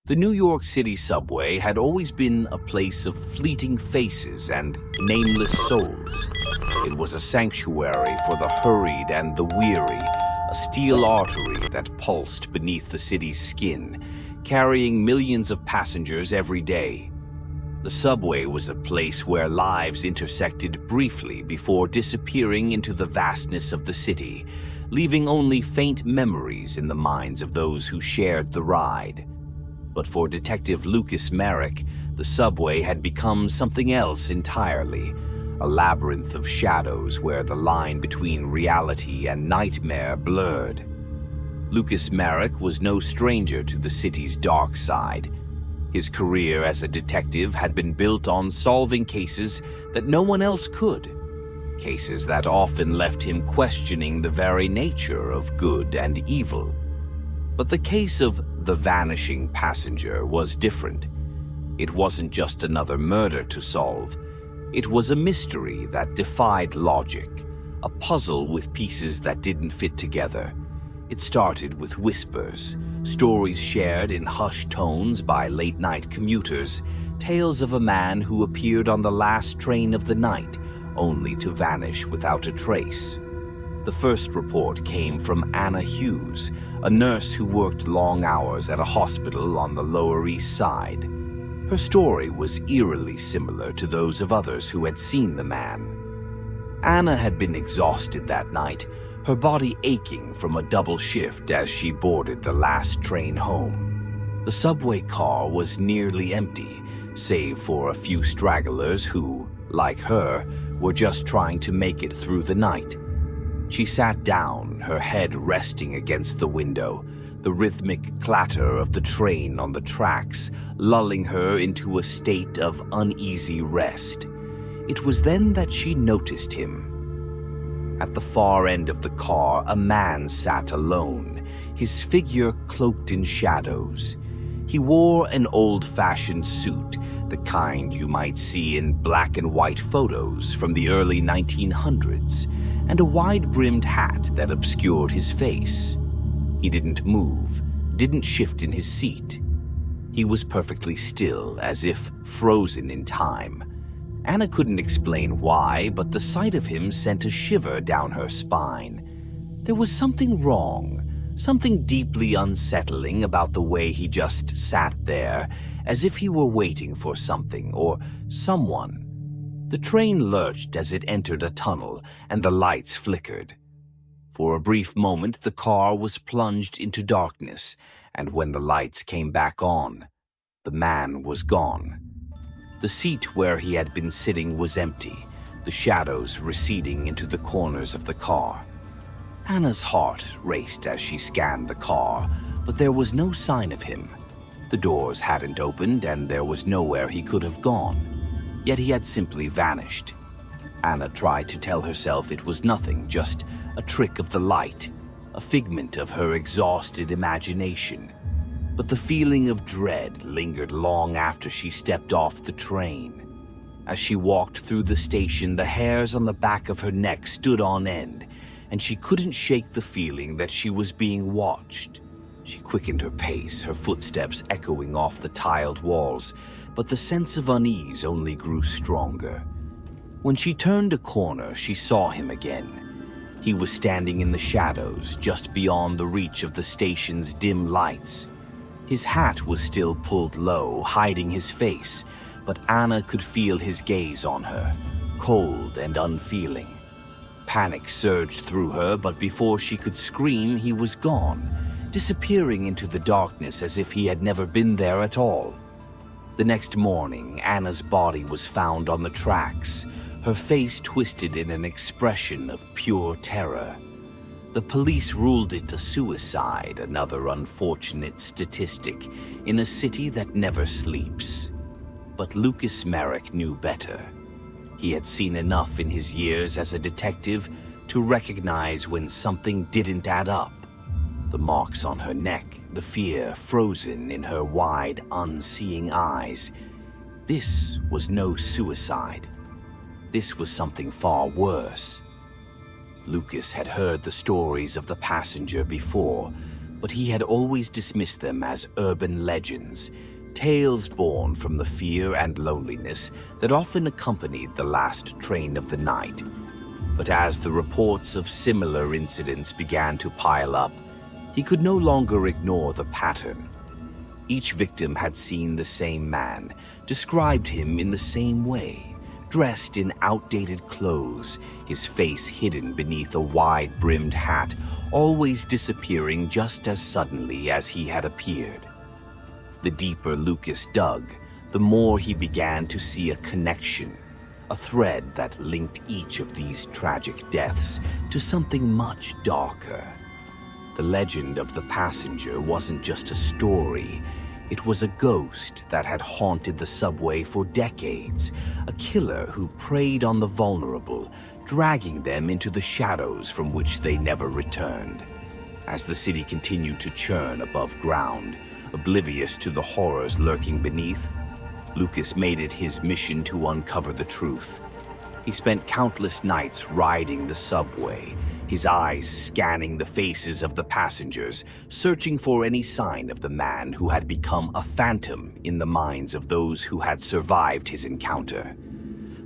The New York City subway had always been a place of fleeting faces and nameless souls. It was a sanctuary for the hurried and the weary, a steel artery that pulsed beneath the city's skin, carrying millions of passengers every day. The subway was a place where lives intersected briefly before disappearing into the vastness of the city, leaving only faint memories in the minds of those who shared the ride. But for Detective Lucas Merrick, the subway had become something else entirely, a labyrinth of shadows where the line between reality and nightmare blurred. Lucas Merrick was no stranger to the city's dark side. His career as a detective had been built on solving cases that no one else could, cases that often left him questioning the very nature of good and evil. But the case of the vanishing passenger was different. It wasn't just another murder to solve. It was a mystery that defied logic, a puzzle with pieces that didn't fit together. It started with whispers, stories shared in hushed tones by late-night commuters, tales of a man who appeared on the last train of the night, only to vanish without a trace. The first report came from Anna Hughes, a nurse who worked long hours at a hospital on the Lower East Side. Her story was eerily similar to those of others who had seen the man. Anna had been exhausted that night, her body aching from a double shift as she boarded the last train home. The subway car was nearly empty, save for a few stragglers who, like her, were just trying to make it through the night. She sat down, her head resting against the window, the rhythmic clatter of the train on the tracks lulling her into a state of uneasy rest. It was then that she noticed him. At the far end of the car, a man sat alone, his figure cloaked in shadows. He wore an old-fashioned suit, the kind you might see in black and white photos from the early 1900s, and a wide-brimmed hat that obscured his face. He didn't move, didn't shift in his seat. He was perfectly still, as if frozen in time. Anna couldn't explain why, but the sight of him sent a shiver down her spine. There was something wrong, something deeply unsettling about the way he just sat there, as if he were waiting for something or someone. The train lurched as it entered a tunnel, and the lights flickered. For a brief moment, the car was plunged into darkness, and when the lights came back on, the man was gone. The seat where he had been sitting was empty, the shadows receding into the corners of the car. Anna's heart raced as she scanned the car, but there was no sign of him. The doors hadn't opened, and there was nowhere he could have gone. Yet he had simply vanished. Anna tried to tell herself it was nothing, just a trick of the light, a figment of her exhausted imagination. But the feeling of dread lingered long after she stepped off the train. As she walked through the station, the hairs on the back of her neck stood on end, and she couldn't shake the feeling that she was being watched. She quickened her pace, her footsteps echoing off the tiled walls, but the sense of unease only grew stronger. When she turned a corner, she saw him again. He was standing in the shadows, just beyond the reach of the station's dim lights. His hat was still pulled low, hiding his face, but Anna could feel his gaze on her, cold and unfeeling. Panic surged through her, but before she could scream, he was gone, disappearing into the darkness as if he had never been there at all. The next morning, Anna's body was found on the tracks, her face twisted in an expression of pure terror. The police ruled it a suicide, another unfortunate statistic in a city that never sleeps. But Lucas Merrick knew better. He had seen enough in his years as a detective to recognize when something didn't add up. The marks on her neck, the fear frozen in her wide, unseeing eyes. This was no suicide. This was something far worse. Lucas had heard the stories of the passenger before, but he had always dismissed them as urban legends, tales born from the fear and loneliness that often accompanied the last train of the night. But as the reports of similar incidents began to pile up, he could no longer ignore the pattern. Each victim had seen the same man, described him in the same way, dressed in outdated clothes, his face hidden beneath a wide-brimmed hat, always disappearing just as suddenly as he had appeared. The deeper Lucas dug, the more he began to see a connection, a thread that linked each of these tragic deaths to something much darker. The legend of the passenger wasn't just a story. It was a ghost that had haunted the subway for decades, a killer who preyed on the vulnerable, dragging them into the shadows from which they never returned. As the city continued to churn above ground, oblivious to the horrors lurking beneath, Lucas made it his mission to uncover the truth. He spent countless nights riding the subway, his eyes scanning the faces of the passengers, searching for any sign of the man who had become a phantom in the minds of those who had survived his encounter.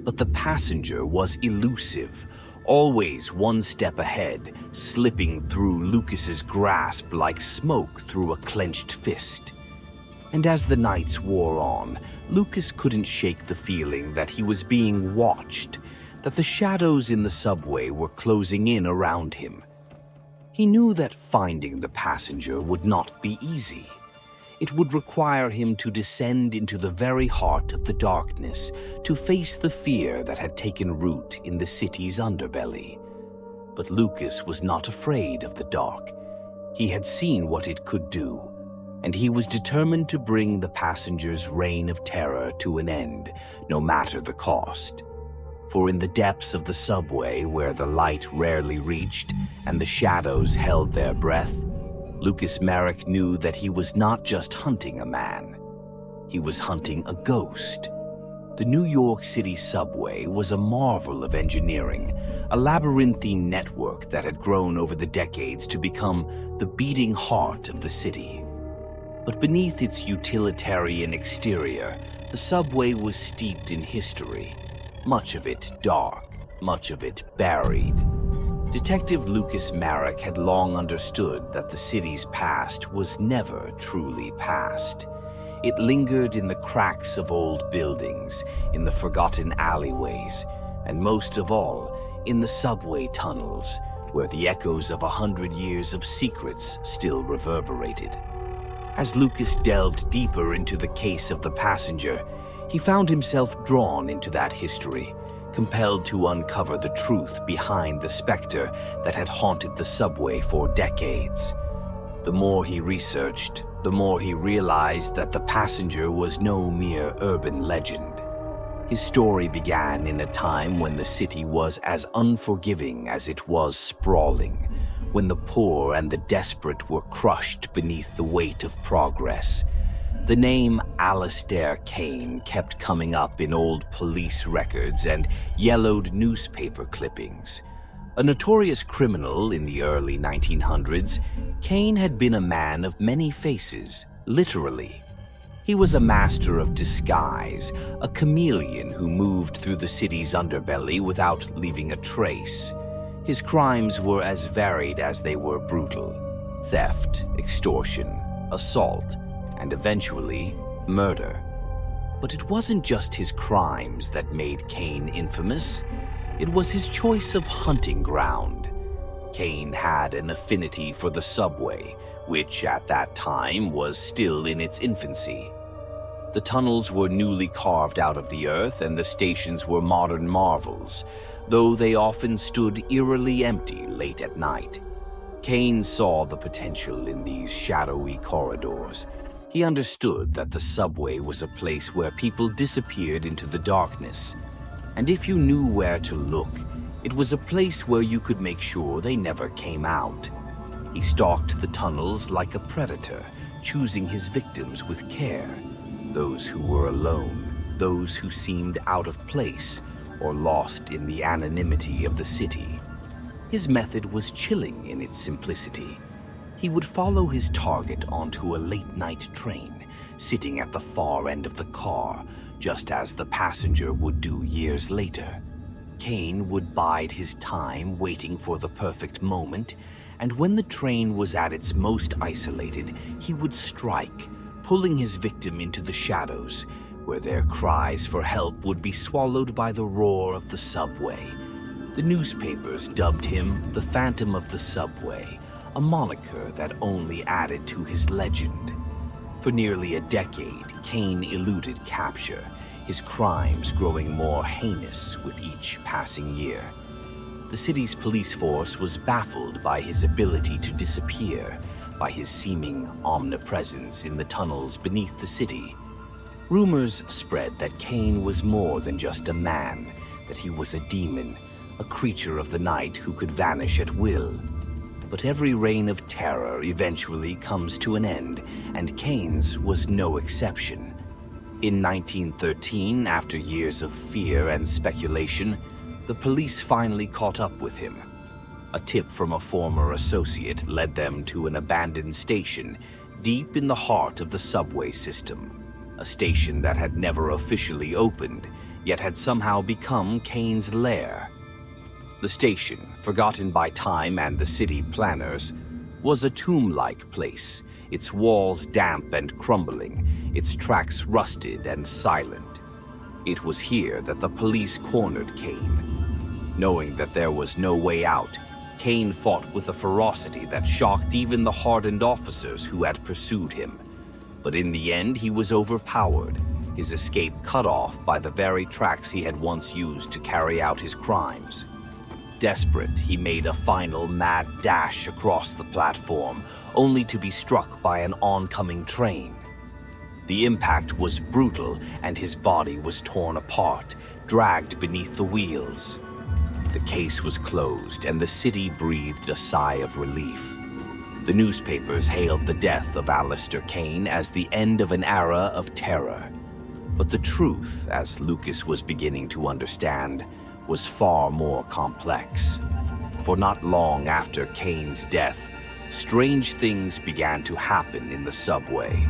But the passenger was elusive, always one step ahead, slipping through Lucas's grasp like smoke through a clenched fist. And as the nights wore on, Lucas couldn't shake the feeling that he was being watched, that the shadows in the subway were closing in around him. He knew that finding the passenger would not be easy. It would require him to descend into the very heart of the darkness, to face the fear that had taken root in the city's underbelly. But Lucas was not afraid of the dark. He had seen what it could do, and he was determined to bring the passenger's reign of terror to an end, no matter the cost. For in the depths of the subway, where the light rarely reached and the shadows held their breath, Lucas Merrick knew that he was not just hunting a man. He was hunting a ghost. The New York City subway was a marvel of engineering, a labyrinthine network that had grown over the decades to become the beating heart of the city. But beneath its utilitarian exterior, the subway was steeped in history, much of it dark, much of it buried. Detective Lucas Merrick had long understood that the city's past was never truly past. It lingered in the cracks of old buildings, in the forgotten alleyways, and most of all, in the subway tunnels, where the echoes of 100 years of secrets still reverberated. As Lucas delved deeper into the case of the passenger, he found himself drawn into that history, compelled to uncover the truth behind the specter that had haunted the subway for decades. The more he researched, the more he realized that the passenger was no mere urban legend. His story began in a time when the city was as unforgiving as it was sprawling, when the poor and the desperate were crushed beneath the weight of progress. The name Alistair Kane kept coming up in old police records and yellowed newspaper clippings. A notorious criminal in the early 1900s, Kane had been a man of many faces, literally. He was a master of disguise, a chameleon who moved through the city's underbelly without leaving a trace. His crimes were as varied as they were brutal: theft, extortion, assault, and eventually, murder. But it wasn't just his crimes that made Kane infamous. It was his choice of hunting ground. Kane had an affinity for the subway, which at that time was still in its infancy. The tunnels were newly carved out of the earth and the stations were modern marvels, though they often stood eerily empty late at night. Kane saw the potential in these shadowy corridors. He understood that the subway was a place where people disappeared into the darkness, and if you knew where to look, it was a place where you could make sure they never came out. He stalked the tunnels like a predator, choosing his victims with care. Those who were alone, those who seemed out of place or lost in the anonymity of the city. His method was chilling in its simplicity. He would follow his target onto a late-night train, sitting at the far end of the car, just as the passenger would do years later. Kane would bide his time waiting for the perfect moment, and when the train was at its most isolated, he would strike, pulling his victim into the shadows, where their cries for help would be swallowed by the roar of the subway. The newspapers dubbed him the Phantom of the Subway, a moniker that only added to his legend. For nearly a decade, Kane eluded capture, his crimes growing more heinous with each passing year. The city's police force was baffled by his ability to disappear, by his seeming omnipresence in the tunnels beneath the city. Rumors spread that Kane was more than just a man, that he was a demon, a creature of the night who could vanish at will. But every reign of terror eventually comes to an end, and Kane's was no exception. In 1913, after years of fear and speculation, the police finally caught up with him. A tip from a former associate led them to an abandoned station deep in the heart of the subway system, a station that had never officially opened, yet had somehow become Kane's lair. The station, forgotten by time and the city planners, was a tomb-like place, its walls damp and crumbling, its tracks rusted and silent. It was here that the police cornered Kane. Knowing that there was no way out, Kane fought with a ferocity that shocked even the hardened officers who had pursued him. But in the end, he was overpowered, his escape cut off by the very tracks he had once used to carry out his crimes. Desperate, he made a final mad dash across the platform, only to be struck by an oncoming train. The impact was brutal, and his body was torn apart, dragged beneath the wheels. The case was closed, and the city breathed a sigh of relief. The newspapers hailed the death of Alistair Kane as the end of an era of terror. But the truth, as Lucas was beginning to understand, was far more complex. For not long after Kane's death, strange things began to happen in the subway.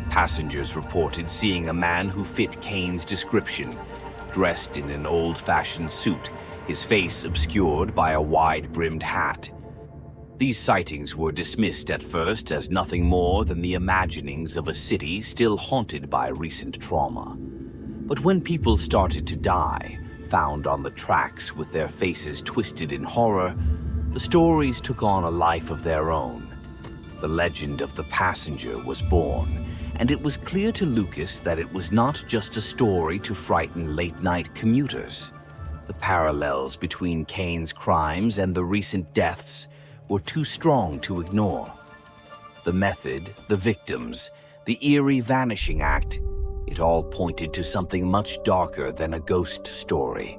Passengers reported seeing a man who fit Kane's description, dressed in an old-fashioned suit, his face obscured by a wide-brimmed hat. These sightings were dismissed at first as nothing more than the imaginings of a city still haunted by recent trauma. But when people started to die, found on the tracks with their faces twisted in horror, the stories took on a life of their own. The legend of the passenger was born, and it was clear to Lucas that it was not just a story to frighten late-night commuters. The parallels between Kane's crimes and the recent deaths were too strong to ignore. The method, the victims, the eerie vanishing act, it all pointed to something much darker than a ghost story.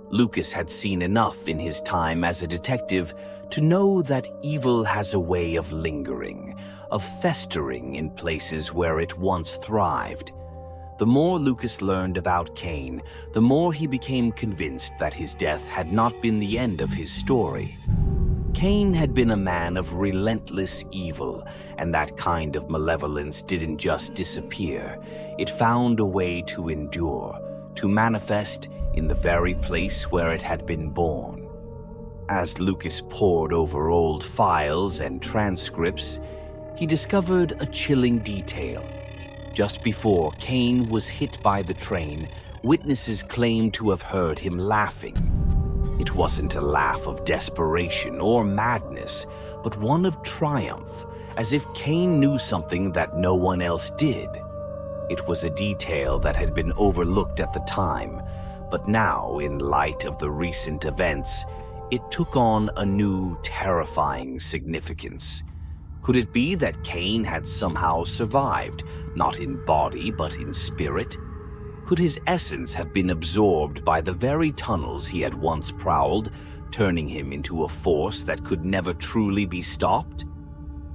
Lucas had seen enough in his time as a detective to know that evil has a way of lingering, of festering in places where it once thrived. The more Lucas learned about Kane, the more he became convinced that his death had not been the end of his story. Kane had been a man of relentless evil, and that kind of malevolence didn't just disappear. It found a way to endure, to manifest in the very place where it had been born. As Lucas pored over old files and transcripts, he discovered a chilling detail. Just before Kane was hit by the train, witnesses claimed to have heard him laughing. It wasn't a laugh of desperation or madness, but one of triumph, as if Kane knew something that no one else did. It was a detail that had been overlooked at the time, but now, in light of the recent events, it took on a new, terrifying significance. Could it be that Kane had somehow survived, not in body but in spirit? Could his essence have been absorbed by the very tunnels he had once prowled, turning him into a force that could never truly be stopped?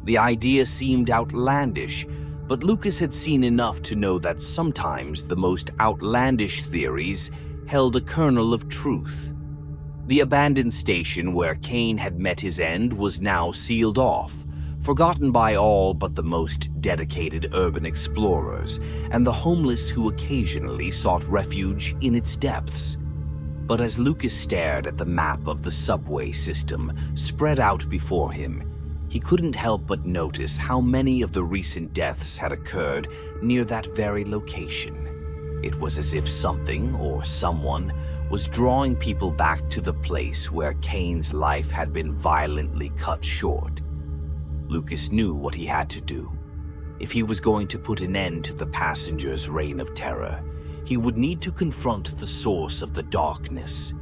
The idea seemed outlandish, but Lucas had seen enough to know that sometimes the most outlandish theories held a kernel of truth. The abandoned station where Kane had met his end was now sealed off, forgotten by all but the most dedicated urban explorers and the homeless who occasionally sought refuge in its depths. But as Lucas stared at the map of the subway system spread out before him, he couldn't help but notice how many of the recent deaths had occurred near that very location. It was as if something or someone was drawing people back to the place where Kane's life had been violently cut short. Lucas knew what he had to do. If he was going to put an end to the passenger's reign of terror, he would need to confront the source of the darkness.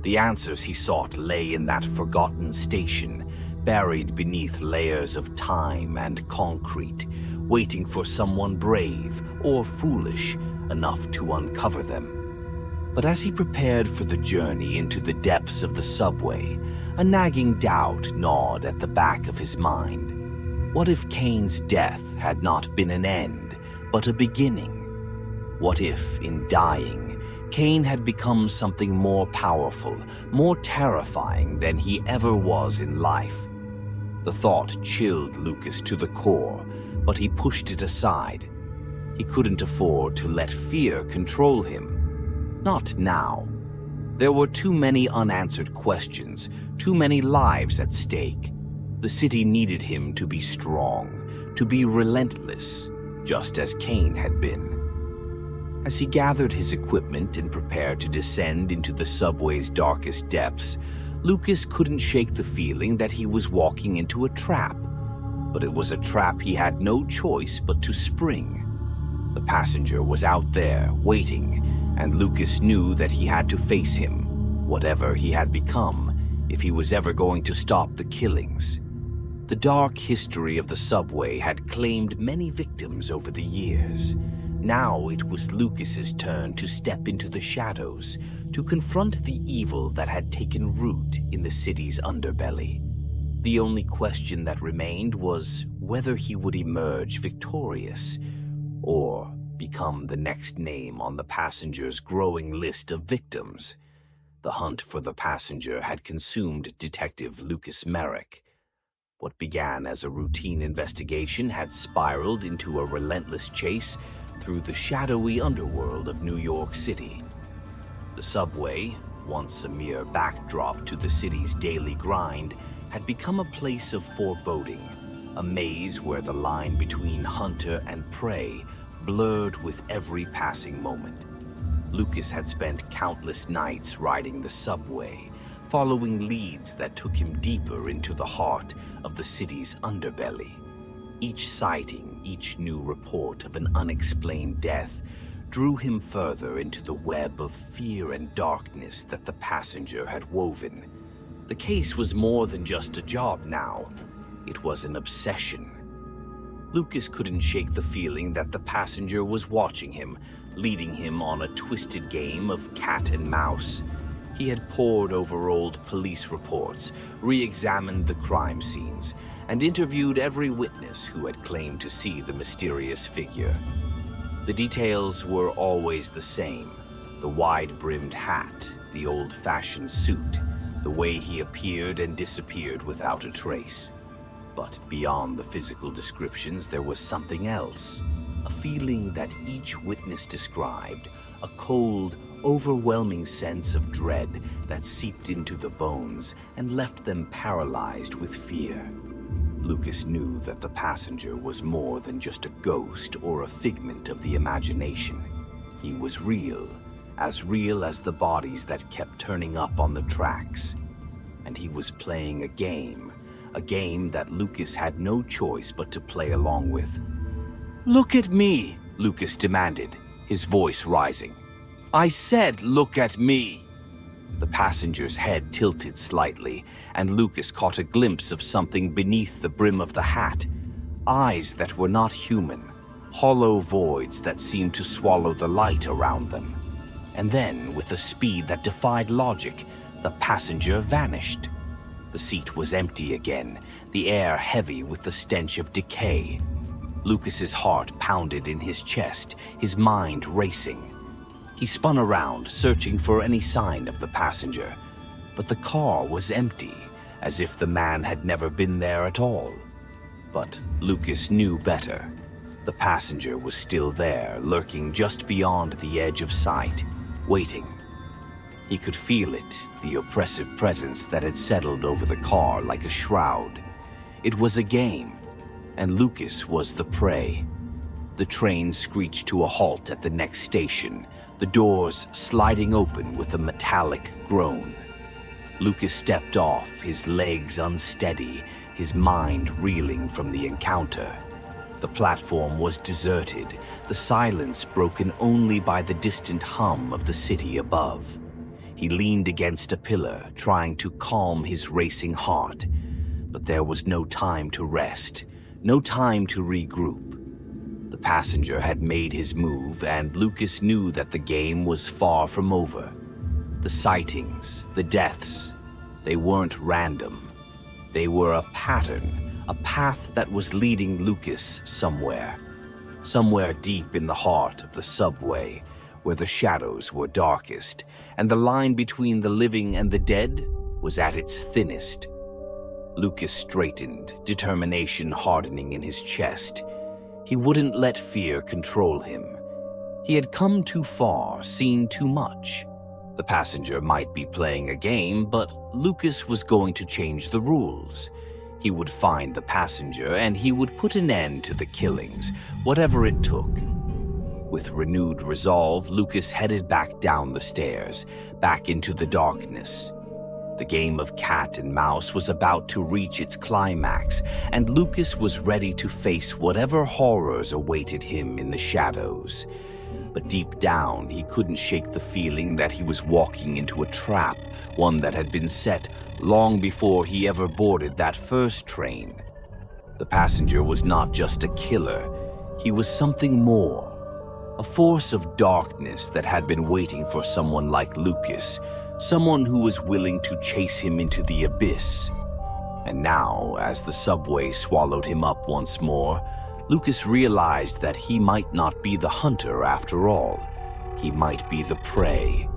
The answers he sought lay in that forgotten station, buried beneath layers of time and concrete, waiting for someone brave or foolish enough to uncover them. But as he prepared for the journey into the depths of the subway, a nagging doubt gnawed at the back of his mind. What if Kane's death had not been an end, but a beginning? What if, in dying, Kane had become something more powerful, more terrifying than he ever was in life? The thought chilled Lucas to the core, but he pushed it aside. He couldn't afford to let fear control him. Not now. There were too many unanswered questions, too many lives at stake. The city needed him to be strong, to be relentless, just as Kane had been. As he gathered his equipment and prepared to descend into the subway's darkest depths, Lucas couldn't shake the feeling that he was walking into a trap. But it was a trap he had no choice but to spring. The passenger was out there, waiting, and Lucas knew that he had to face him, whatever he had become, if he was ever going to stop the killings. The dark history of the subway had claimed many victims over the years. Now it was Lucas's turn to step into the shadows, to confront the evil that had taken root in the city's underbelly. The only question that remained was whether he would emerge victorious, or become the next name on the passenger's growing list of victims. The hunt for the passenger had consumed Detective Lucas Merrick. What began as a routine investigation had spiraled into a relentless chase through the shadowy underworld of New York City. The subway, once a mere backdrop to the city's daily grind, had become a place of foreboding, a maze where the line between hunter and prey blurred with every passing moment. Lucas had spent countless nights riding the subway, following leads that took him deeper into the heart of the city's underbelly. Each sighting, each new report of an unexplained death, drew him further into the web of fear and darkness that the passenger had woven. The case was more than just a job now. It was an obsession. Lucas couldn't shake the feeling that the passenger was watching him, leading him on a twisted game of cat and mouse. He had pored over old police reports, re-examined the crime scenes, and interviewed every witness who had claimed to see the mysterious figure. The details were always the same: the wide-brimmed hat, the old-fashioned suit, the way he appeared and disappeared without a trace. But beyond the physical descriptions, there was something else, a feeling that each witness described, a cold, overwhelming sense of dread that seeped into the bones and left them paralyzed with fear. Lucas knew that the passenger was more than just a ghost or a figment of the imagination. He was real as the bodies that kept turning up on the tracks. And he was playing a game that Lucas had no choice but to play along with. "Look at me," Lucas demanded, his voice rising. "I said look at me." The passenger's head tilted slightly, and Lucas caught a glimpse of something beneath the brim of the hat. Eyes that were not human, hollow voids that seemed to swallow the light around them. And then, with a speed that defied logic, the passenger vanished. The seat was empty again, the air heavy with the stench of decay. Lucas's heart pounded in his chest, his mind racing. He spun around, searching for any sign of the passenger, but the car was empty, as if the man had never been there at all. But Lucas knew better. The passenger was still there, lurking just beyond the edge of sight, waiting. He could feel it, the oppressive presence that had settled over the car like a shroud. It was a game, and Lucas was the prey. The train screeched to a halt at the next station, the doors sliding open with a metallic groan. Lucas stepped off, his legs unsteady, his mind reeling from the encounter. The platform was deserted, the silence broken only by the distant hum of the city above. He leaned against a pillar, trying to calm his racing heart. But there was no time to rest, no time to regroup. The passenger had made his move, and Lucas knew that the game was far from over. The sightings, the deaths, they weren't random. They were a pattern, a path that was leading Lucas somewhere. Somewhere deep in the heart of the subway, where the shadows were darkest, and the line between the living and the dead was at its thinnest. Lucas straightened, determination hardening in his chest. He wouldn't let fear control him. He had come too far, seen too much. The passenger might be playing a game, but Lucas was going to change the rules. He would find the passenger, and he would put an end to the killings, whatever it took. With renewed resolve, Lucas headed back down the stairs, back into the darkness. The game of cat and mouse was about to reach its climax, and Lucas was ready to face whatever horrors awaited him in the shadows. But deep down, he couldn't shake the feeling that he was walking into a trap, one that had been set long before he ever boarded that first train. The passenger was not just a killer, he was something more. A force of darkness that had been waiting for someone like Lucas, someone who was willing to chase him into the abyss. And now, as the subway swallowed him up once more, Lucas realized that he might not be the hunter after all. He might be the prey.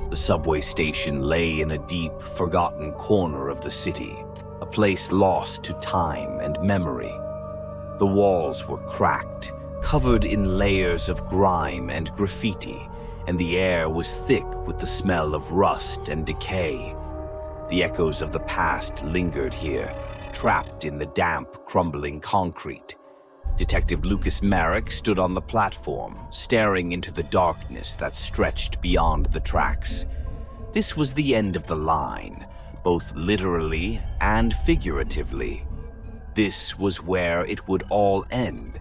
The subway station lay in a deep, forgotten corner of the city, a place lost to time and memory. The walls were cracked, covered in layers of grime and graffiti, and the air was thick with the smell of rust and decay. The echoes of the past lingered here, trapped in the damp, crumbling concrete. Detective Lucas Merrick stood on the platform, staring into the darkness that stretched beyond the tracks. This was the end of the line, both literally and figuratively. This was where it would all end.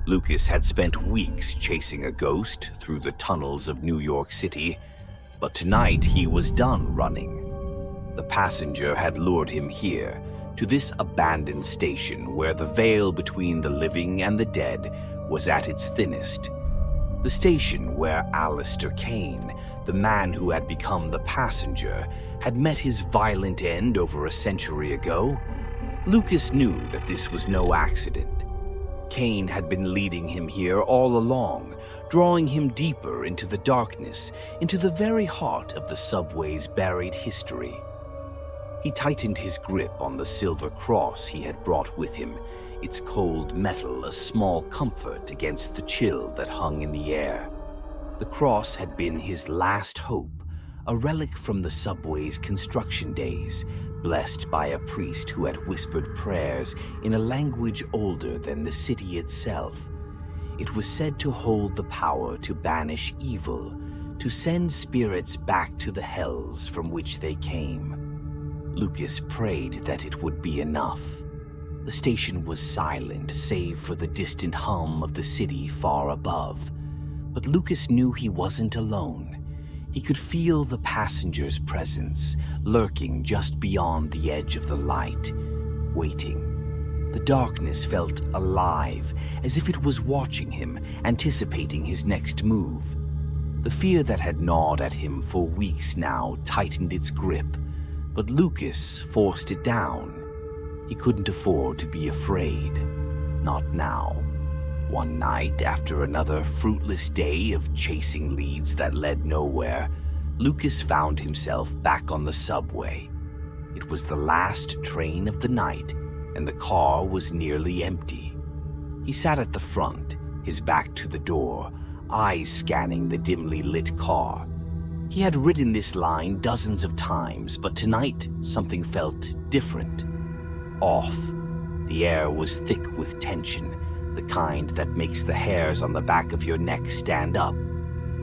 Lucas had spent weeks chasing a ghost through the tunnels of New York City, but tonight he was done running. The passenger had lured him here, to this abandoned station where the veil between the living and the dead was at its thinnest. The station where Alistair Kane, the man who had become the passenger, had met his violent end over a century ago. Lucas knew that this was no accident. Kane had been leading him here all along, drawing him deeper into the darkness, into the very heart of the subway's buried history. He tightened his grip on the silver cross he had brought with him, its cold metal a small comfort against the chill that hung in the air. The cross had been his last hope, a relic from the subway's construction days, blessed by a priest who had whispered prayers in a language older than the city itself. It was said to hold the power to banish evil, to send spirits back to the hells from which they came. Lucas prayed that it would be enough. The station was silent, save for the distant hum of the city far above. But Lucas knew he wasn't alone. He could feel the passenger's presence, lurking just beyond the edge of the light, waiting. The darkness felt alive, as if it was watching him, anticipating his next move. The fear that had gnawed at him for weeks now tightened its grip, but Lucas forced it down. He couldn't afford to be afraid. Not now. One night, after another fruitless day of chasing leads that led nowhere, Lucas found himself back on the subway. It was the last train of the night, and the car was nearly empty. He sat at the front, his back to the door, eyes scanning the dimly lit car. He had ridden this line dozens of times, but tonight something felt different. Off. The air was thick with tension, the kind that makes the hairs on the back of your neck stand up.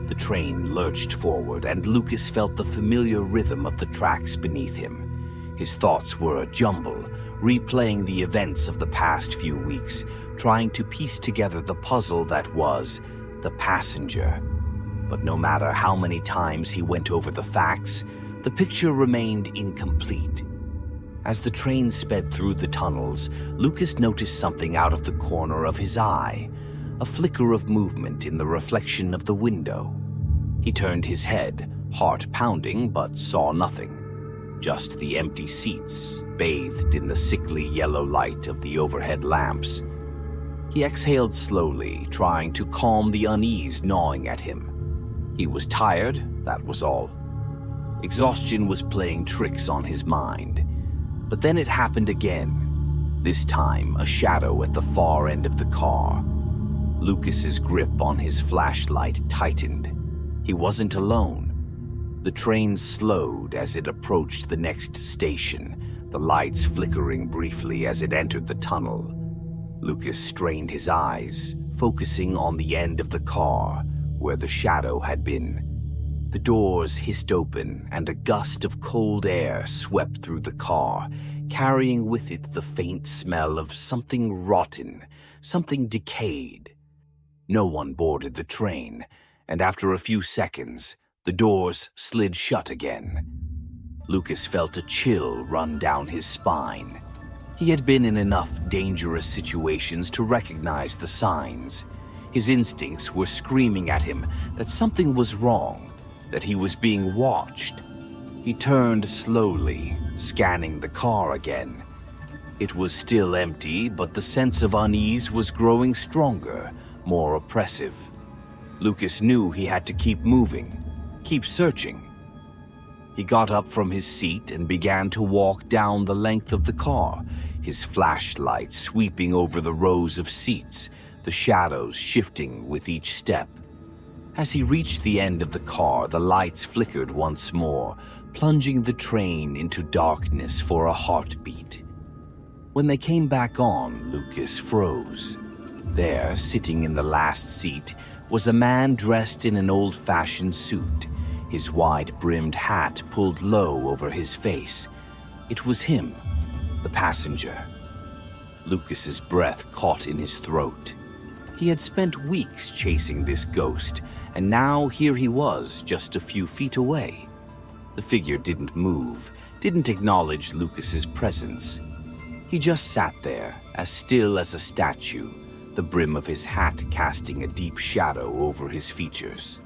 The train lurched forward, and Lucas felt the familiar rhythm of the tracks beneath him. His thoughts were a jumble, replaying the events of the past few weeks, trying to piece together the puzzle that was the passenger. But no matter how many times he went over the facts, the picture remained incomplete. As the train sped through the tunnels, Lucas noticed something out of the corner of his eye, a flicker of movement in the reflection of the window. He turned his head, heart pounding, but saw nothing. Just the empty seats, bathed in the sickly yellow light of the overhead lamps. He exhaled slowly, trying to calm the unease gnawing at him. He was tired, that was all. Exhaustion was playing tricks on his mind. But then it happened again. This time, a shadow at the far end of the car. Lucas's grip on his flashlight tightened. He wasn't alone. The train slowed as it approached the next station, the lights flickering briefly as it entered the tunnel. Lucas strained his eyes, focusing on the end of the car, where the shadow had been. The doors hissed open, and a gust of cold air swept through the car, carrying with it the faint smell of something rotten, something decayed. No one boarded the train, and after a few seconds, the doors slid shut again. Lucas felt a chill run down his spine. He had been in enough dangerous situations to recognize the signs. His instincts were screaming at him that something was wrong, that he was being watched. He turned slowly, scanning the car again. It was still empty, but the sense of unease was growing stronger, more oppressive. Lucas knew he had to keep moving, keep searching. He got up from his seat and began to walk down the length of the car, his flashlight sweeping over the rows of seats, the shadows shifting with each step. As he reached the end of the car, the lights flickered once more, plunging the train into darkness for a heartbeat. When they came back on, Lucas froze. There, sitting in the last seat, was a man dressed in an old-fashioned suit, his wide-brimmed hat pulled low over his face. It was him, the passenger. Lucas's breath caught in his throat. He had spent weeks chasing this ghost, and now here he was, just a few feet away. The figure didn't move, didn't acknowledge Lucas's presence. He just sat there, as still as a statue, the brim of his hat casting a deep shadow over his features.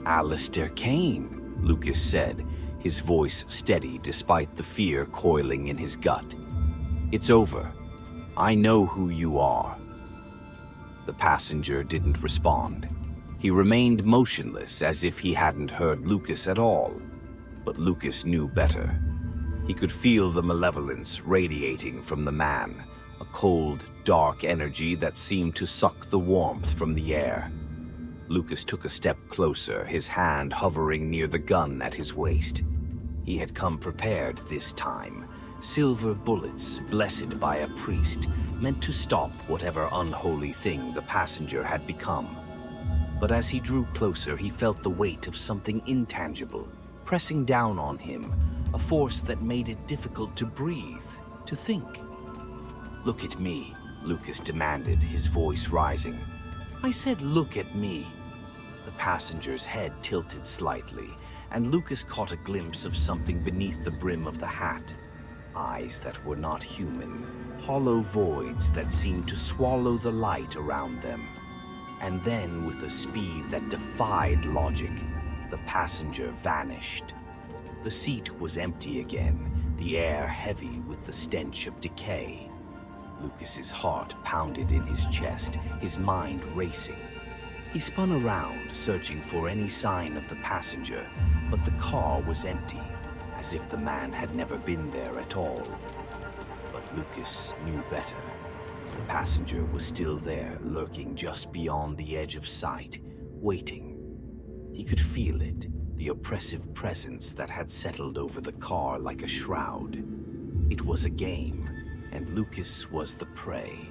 "Alistair Kane," Lucas said, his voice steady despite the fear coiling in his gut. "It's over. I know who you are." The passenger didn't respond. He remained motionless as if he hadn't heard Lucas at all. But Lucas knew better. He could feel the malevolence radiating from the man, a cold, dark energy that seemed to suck the warmth from the air. Lucas took a step closer, his hand hovering near the gun at his waist. He had come prepared this time. Silver bullets, blessed by a priest, meant to stop whatever unholy thing the passenger had become. But as he drew closer, he felt the weight of something intangible, pressing down on him, a force that made it difficult to breathe, to think. "Look at me," Lucas demanded, his voice rising. "I said look at me." The passenger's head tilted slightly, and Lucas caught a glimpse of something beneath the brim of the hat. Eyes that were not human, hollow voids that seemed to swallow the light around them. And then, with a speed that defied logic, the passenger vanished. The seat was empty again, the air heavy with the stench of decay. Lucas's heart pounded in his chest, his mind racing. He spun around, searching for any sign of the passenger, but the car was empty, as if the man had never been there at all. But Lucas knew better. The passenger was still there, lurking just beyond the edge of sight, waiting. He could feel it, the oppressive presence that had settled over the car like a shroud. It was a game, and Lucas was the prey.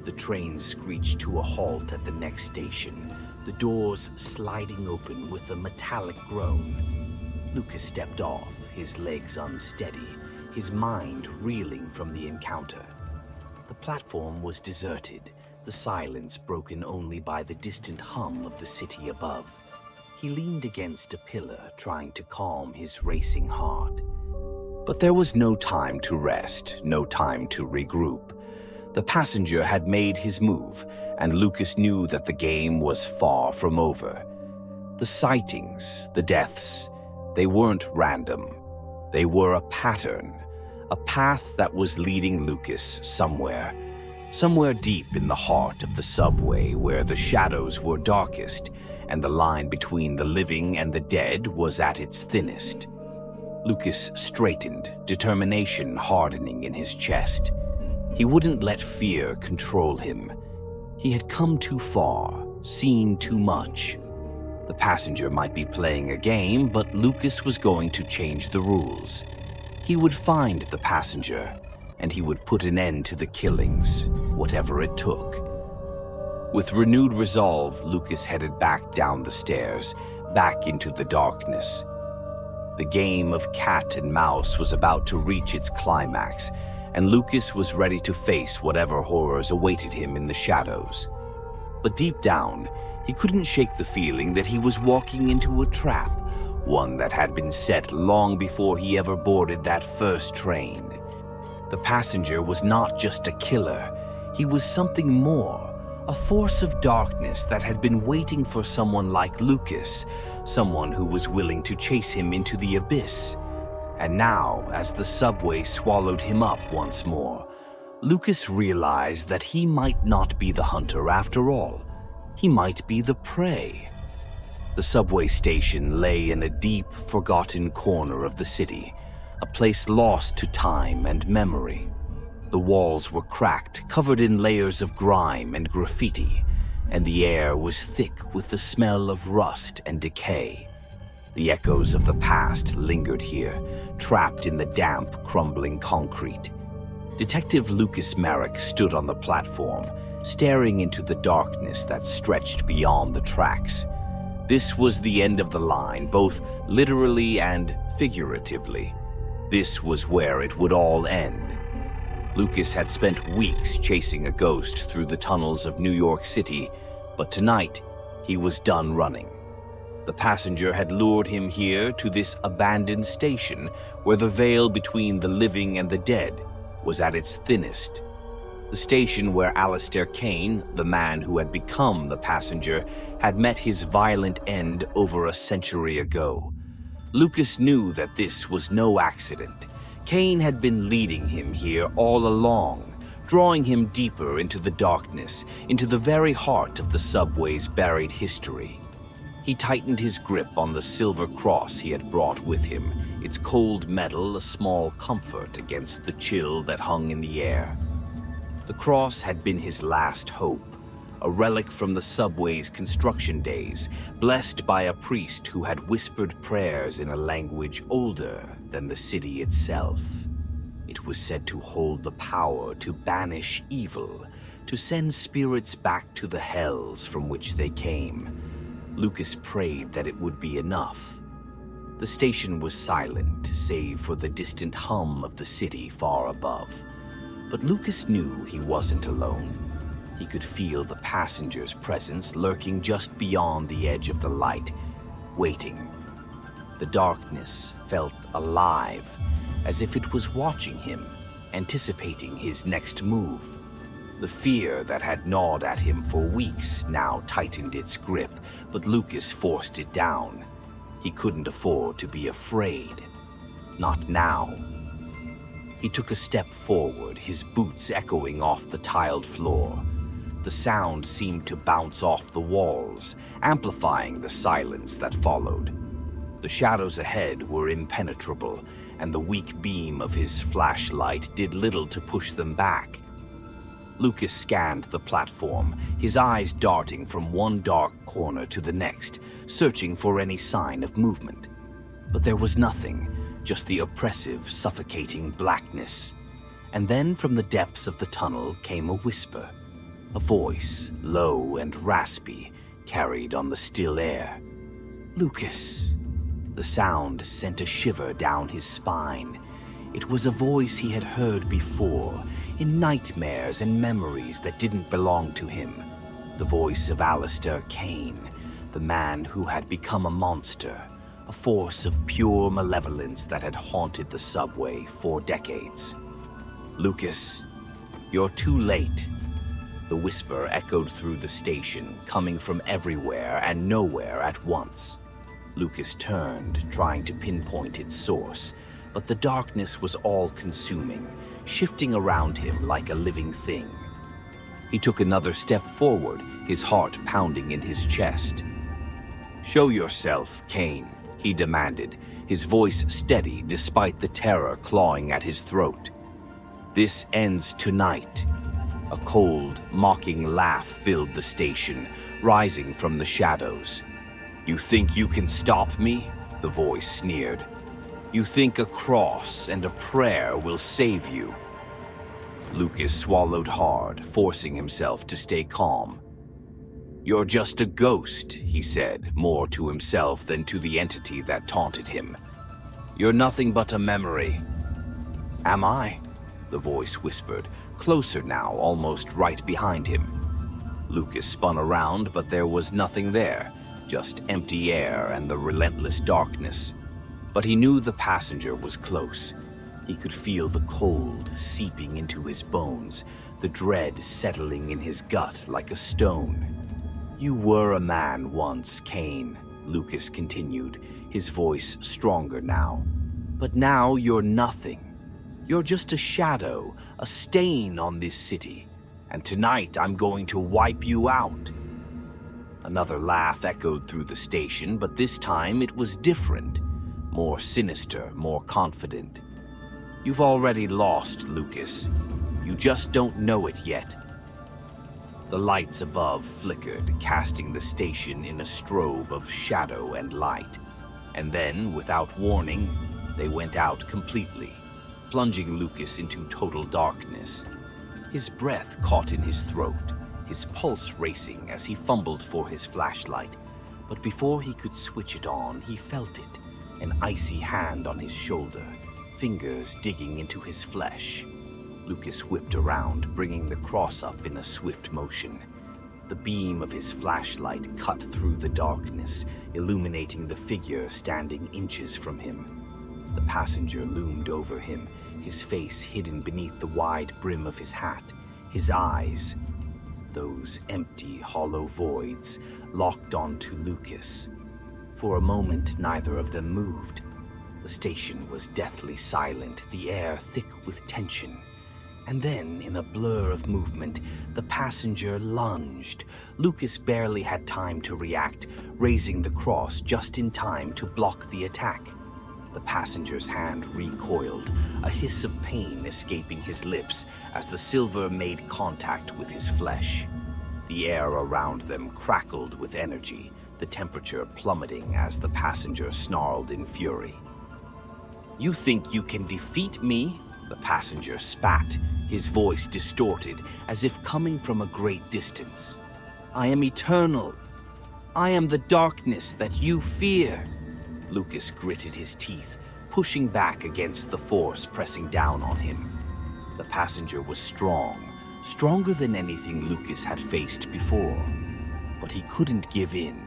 The train screeched to a halt at the next station, the doors sliding open with a metallic groan. Lucas stepped off, his legs unsteady, his mind reeling from the encounter. The platform was deserted, the silence broken only by the distant hum of the city above. He leaned against a pillar, trying to calm his racing heart. But there was no time to rest, no time to regroup. The passenger had made his move, and Lucas knew that the game was far from over. The sightings, the deaths, they weren't random. They were a pattern, a path that was leading Lucas somewhere deep in the heart of the subway where the shadows were darkest and the line between the living and the dead was at its thinnest. Lucas straightened, determination hardening in his chest. He wouldn't let fear control him. He had come too far, seen too much. The passenger might be playing a game, but Lucas was going to change the rules. He would find the passenger, and he would put an end to the killings, whatever it took. With renewed resolve, Lucas headed back down the stairs, back into the darkness. The game of cat and mouse was about to reach its climax, and Lucas was ready to face whatever horrors awaited him in the shadows. But deep down, he couldn't shake the feeling that he was walking into a trap, one that had been set long before he ever boarded that first train. The passenger was not just a killer, he was something more, a force of darkness that had been waiting for someone like Lucas, someone who was willing to chase him into the abyss. And now, as the subway swallowed him up once more, Lucas realized that he might not be the hunter after all. He might be the prey. The subway station lay in a deep, forgotten corner of the city, a place lost to time and memory. The walls were cracked, covered in layers of grime and graffiti, and the air was thick with the smell of rust and decay. The echoes of the past lingered here, trapped in the damp, crumbling concrete. Detective Lucas Merrick stood on the platform, staring into the darkness that stretched beyond the tracks. This was the end of the line, both literally and figuratively. This was where it would all end. Lucas had spent weeks chasing a ghost through the tunnels of New York City, but tonight he was done running. The passenger had lured him here to this abandoned station where the veil between the living and the dead was at its thinnest. The station where Alistair Kane, the man who had become the passenger, had met his violent end over a century ago. Lucas knew that this was no accident. Kane had been leading him here all along, drawing him deeper into the darkness, into the very heart of the subway's buried history. He tightened his grip on the silver cross he had brought with him, its cold metal a small comfort against the chill that hung in the air. The cross had been his last hope, a relic from the subway's construction days, blessed by a priest who had whispered prayers in a language older than the city itself. It was said to hold the power to banish evil, to send spirits back to the hells from which they came. Lucas prayed that it would be enough. The station was silent, save for the distant hum of the city far above. But Lucas knew he wasn't alone. He could feel the passenger's presence lurking just beyond the edge of the light, waiting. The darkness felt alive, as if it was watching him, anticipating his next move. The fear that had gnawed at him for weeks now tightened its grip, but Lucas forced it down. He couldn't afford to be afraid. Not now. He took a step forward, his boots echoing off the tiled floor. The sound seemed to bounce off the walls, amplifying the silence that followed. The shadows ahead were impenetrable, and the weak beam of his flashlight did little to push them back. Lucas scanned the platform, his eyes darting from one dark corner to the next, searching for any sign of movement. But there was nothing, just the oppressive, suffocating blackness. And then from the depths of the tunnel came a whisper, a voice, low and raspy, carried on the still air. "Lucas." The sound sent a shiver down his spine. It was a voice he had heard before, in nightmares and memories that didn't belong to him. The voice of Alistair Kane, the man who had become a monster, a force of pure malevolence that had haunted the subway for decades. "Lucas, you're too late." The whisper echoed through the station, coming from everywhere and nowhere at once. Lucas turned, trying to pinpoint its source, but the darkness was all-consuming, shifting around him like a living thing. He took another step forward, his heart pounding in his chest. "Show yourself, Kane," he demanded, his voice steady despite the terror clawing at his throat. "This ends tonight." A cold, mocking laugh filled the station, rising from the shadows. "You think you can stop me?" the voice sneered. "You think a cross and a prayer will save you?" Lucas swallowed hard, forcing himself to stay calm. "You're just a ghost," he said, more to himself than to the entity that taunted him. "You're nothing but a memory." "Am I?" the voice whispered, closer now, almost right behind him. Lucas spun around, but there was nothing there, just empty air and the relentless darkness. But he knew the passenger was close. He could feel the cold seeping into his bones, the dread settling in his gut like a stone. "You were a man once, Kane," Lucas continued, his voice stronger now. "But now you're nothing. You're just a shadow, a stain on this city. And tonight I'm going to wipe you out." Another laugh echoed through the station, but this time it was different. More sinister, more confident. "You've already lost, Lucas. You just don't know it yet." The lights above flickered, casting the station in a strobe of shadow and light. And then, without warning, they went out completely, plunging Lucas into total darkness. His breath caught in his throat, his pulse racing as he fumbled for his flashlight. But before he could switch it on, he felt it, an icy hand on his shoulder, fingers digging into his flesh. Lucas whipped around, bringing the cross up in a swift motion. The beam of his flashlight cut through the darkness, illuminating the figure standing inches from him. The passenger loomed over him, his face hidden beneath the wide brim of his hat, his eyes, those empty, hollow voids, locked onto Lucas. For a moment, neither of them moved. The station was deathly silent, the air thick with tension. And then, in a blur of movement, the passenger lunged. Lucas barely had time to react, raising the cross just in time to block the attack. The passenger's hand recoiled, a hiss of pain escaping his lips as the silver made contact with his flesh. The air around them crackled with energy, the temperature plummeting as the passenger snarled in fury. "You think you can defeat me?" The passenger spat, his voice distorted as if coming from a great distance. "I am eternal. I am the darkness that you fear." Lucas gritted his teeth, pushing back against the force pressing down on him. The passenger was strong, stronger than anything Lucas had faced before. But he couldn't give in,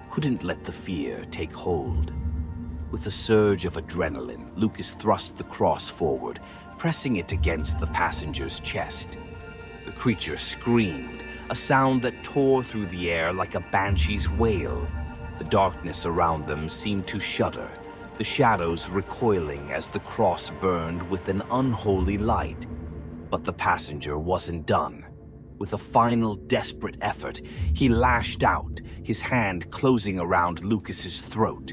couldn't let the fear take hold. With a surge of adrenaline, Lucas thrust the cross forward, pressing it against the passenger's chest. The creature screamed, a sound that tore through the air like a banshee's wail. The darkness around them seemed to shudder, the shadows recoiling as the cross burned with an unholy light. But the passenger wasn't done. With a final desperate effort, he lashed out, his hand closing around Lucas's throat.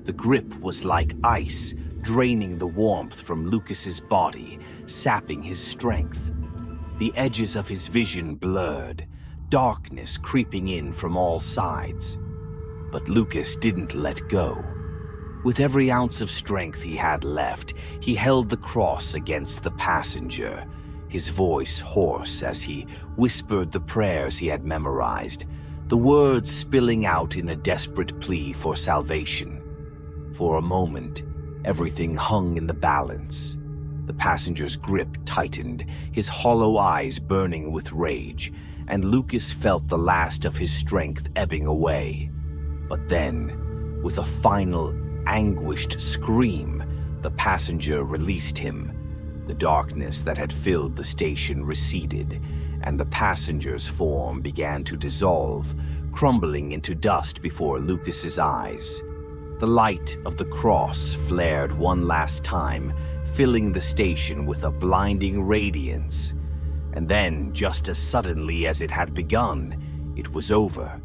The grip was like ice, draining the warmth from Lucas's body, sapping his strength. The edges of his vision blurred, darkness creeping in from all sides. But Lucas didn't let go. With every ounce of strength he had left, he held the cross against the passenger, his voice hoarse as he whispered the prayers he had memorized, the words spilling out in a desperate plea for salvation. For a moment, everything hung in the balance. The passenger's grip tightened, his hollow eyes burning with rage, and Lucas felt the last of his strength ebbing away. But then, with a final, anguished scream, the passenger released him. The darkness that had filled the station receded, and the passenger's form began to dissolve, crumbling into dust before Lucas's eyes. The light of the cross flared one last time, filling the station with a blinding radiance. And then, just as suddenly as it had begun, it was over.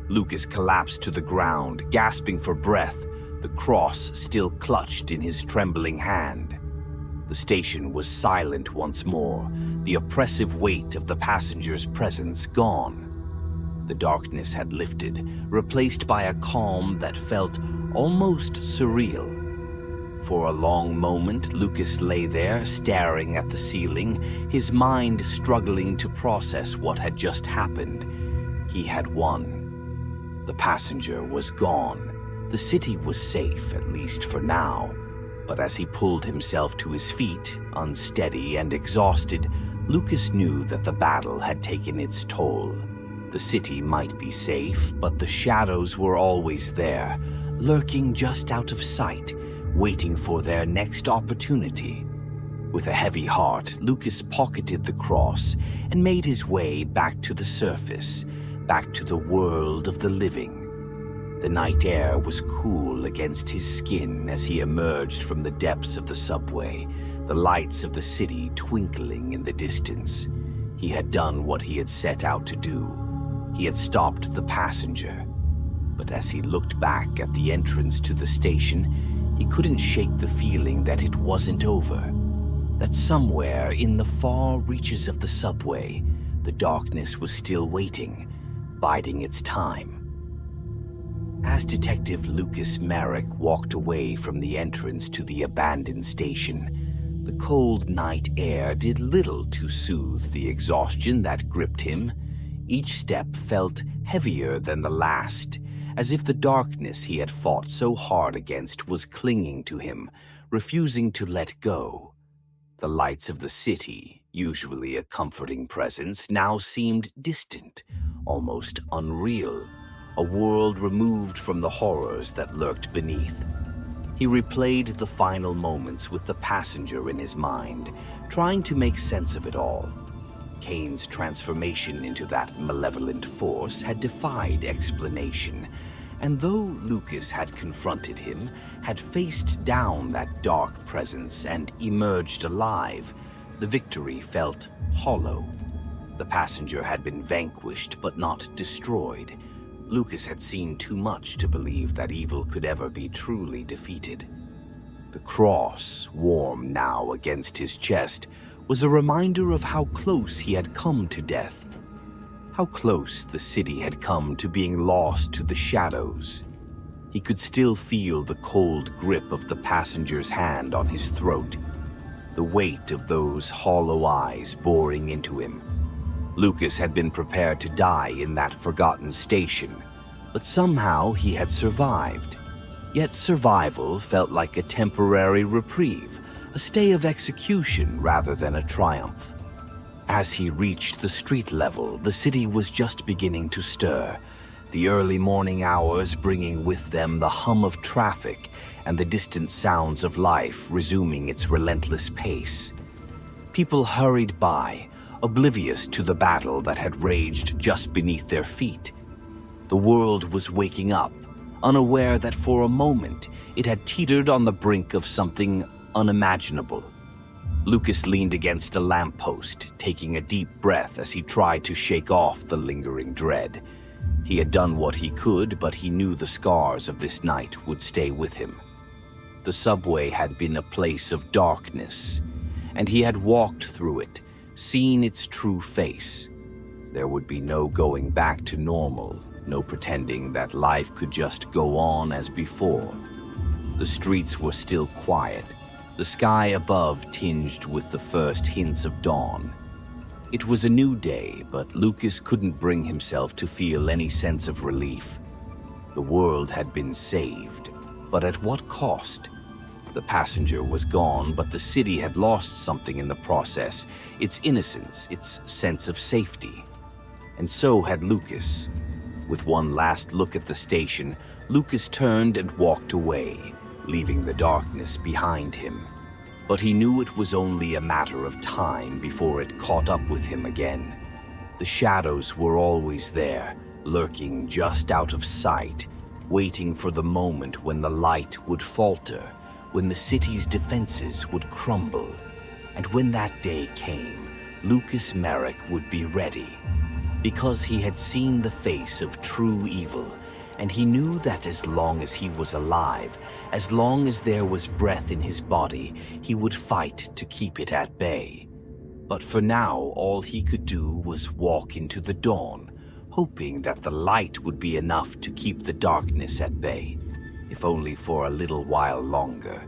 Lucas collapsed to the ground, gasping for breath, the cross still clutched in his trembling hand. The station was silent once more, the oppressive weight of the passenger's presence gone. The darkness had lifted, replaced by a calm that felt almost surreal. For a long moment, Lucas lay there, staring at the ceiling, his mind struggling to process what had just happened. He had won. The passenger was gone. The city was safe, at least for now. But as he pulled himself to his feet, unsteady and exhausted, Lucas knew that the battle had taken its toll. The city might be safe, but the shadows were always there, lurking just out of sight, waiting for their next opportunity. With a heavy heart, Lucas pocketed the cross and made his way back to the surface, back to the world of the living. The night air was cool against his skin as he emerged from the depths of the subway, the lights of the city twinkling in the distance. He had done what he had set out to do. He had stopped the passenger. But as he looked back at the entrance to the station, he couldn't shake the feeling that it wasn't over. That somewhere in the far reaches of the subway, the darkness was still waiting, biding its time. As Detective Lucas Merrick walked away from the entrance to the abandoned station, the cold night air did little to soothe the exhaustion that gripped him. Each step felt heavier than the last, as if the darkness he had fought so hard against was clinging to him, refusing to let go. The lights of the city, usually a comforting presence, now seemed distant, almost unreal. A world removed from the horrors that lurked beneath. He replayed the final moments with the passenger in his mind, trying to make sense of it all. Kane's transformation into that malevolent force had defied explanation, and though Lucas had confronted him, had faced down that dark presence and emerged alive, the victory felt hollow. The passenger had been vanquished but not destroyed. Lucas had seen too much to believe that evil could ever be truly defeated. The cross, warm now against his chest, was a reminder of how close he had come to death. How close the city had come to being lost to the shadows. He could still feel the cold grip of the passenger's hand on his throat, the weight of those hollow eyes boring into him. Lucas had been prepared to die in that forgotten station, but somehow he had survived. Yet survival felt like a temporary reprieve, a stay of execution rather than a triumph. As he reached the street level, the city was just beginning to stir, the early morning hours bringing with them the hum of traffic and the distant sounds of life resuming its relentless pace. People hurried by, oblivious to the battle that had raged just beneath their feet. The world was waking up, unaware that for a moment it had teetered on the brink of something unimaginable. Lucas leaned against a lamppost, taking a deep breath as he tried to shake off the lingering dread. He had done what he could, but he knew the scars of this night would stay with him. The subway had been a place of darkness, and he had walked through it, seen its true face. There would be no going back to normal, no pretending that life could just go on as before. The streets were still quiet, the sky above tinged with the first hints of dawn. It was a new day, but Lucas couldn't bring himself to feel any sense of relief. The world had been saved, but at what cost? The passenger was gone, but the city had lost something in the process, its innocence, its sense of safety. And so had Lucas. With one last look at the station, Lucas turned and walked away, leaving the darkness behind him. But he knew it was only a matter of time before it caught up with him again. The shadows were always there, lurking just out of sight, waiting for the moment when the light would falter, when the city's defenses would crumble. And when that day came, Lucas Merrick would be ready, because he had seen the face of true evil, and he knew that as long as he was alive, as long as there was breath in his body, he would fight to keep it at bay. But for now, all he could do was walk into the dawn, hoping that the light would be enough to keep the darkness at bay, if only for a little while longer.